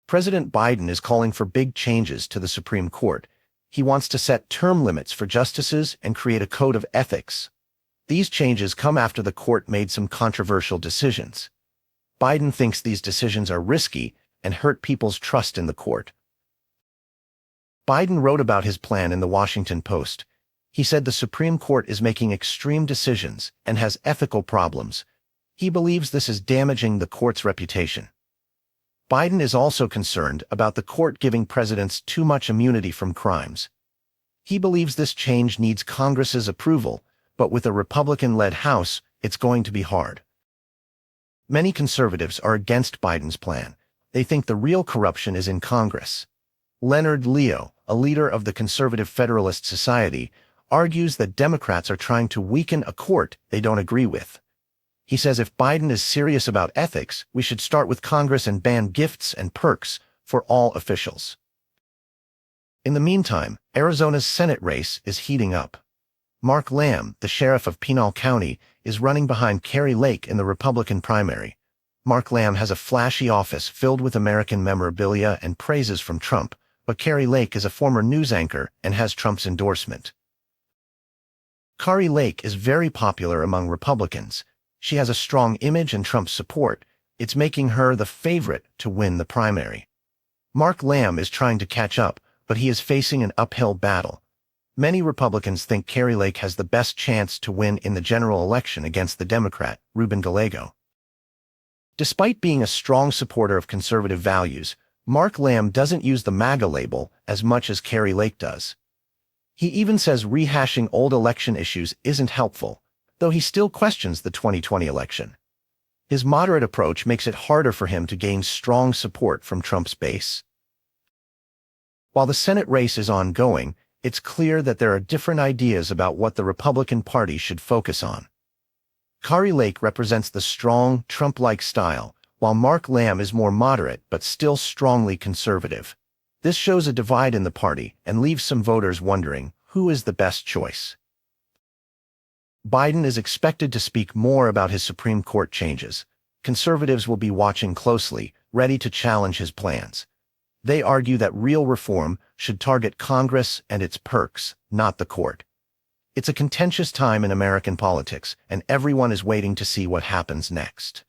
President Biden is calling for big changes to the Supreme Court. He wants to set term limits for justices and create a code of ethics. These changes come after the court made some controversial decisions. Biden thinks these decisions are risky and hurt people's trust in the court. Biden wrote about his plan in the Washington Post. He said the Supreme Court is making extreme decisions and has ethical problems. He believes this is damaging the court's reputation. Biden is also concerned about the court giving presidents too much immunity from crimes. He believes this change needs Congress's approval, but with a Republican-led House, it's going to be hard. Many conservatives are against Biden's plan. They think the real corruption is in Congress. Leonard Leo, a leader of the Conservative Federalist Society, argues that Democrats are trying to weaken a court they don't agree with. He says if Biden is serious about ethics, we should start with Congress and ban gifts and perks for all officials. In the meantime, Arizona's Senate race is heating up. Mark Lamb, the sheriff of Pinal County, is running behind Kari Lake in the Republican primary. Mark Lamb has a flashy office filled with American memorabilia and praises from Trump, but Kari Lake is a former news anchor and has Trump's endorsement. Kari Lake is very popular among Republicans. She has a strong image and Trump's support. It's making her the favorite to win the primary. Mark Lamb is trying to catch up, but he is facing an uphill battle. Many Republicans think Kari Lake has the best chance to win in the general election against the Democrat, Ruben Gallego. Despite being a strong supporter of conservative values, Mark Lamb doesn't use the MAGA label as much as Kari Lake does. He even says rehashing old election issues isn't helpful, though he still questions the 2020 election. His moderate approach makes it harder for him to gain strong support from Trump's base. While the Senate race is ongoing, it's clear that there are different ideas about what the Republican Party should focus on. Kari Lake represents the strong, Trump-like style, while Mark Lamb is more moderate but still strongly conservative. This shows a divide in the party and leaves some voters wondering who is the best choice. Biden is expected to speak more about his Supreme Court changes. Conservatives will be watching closely, ready to challenge his plans. They argue that real reform should target Congress and its perks, not the court. It's a contentious time in American politics, and everyone is waiting to see what happens next.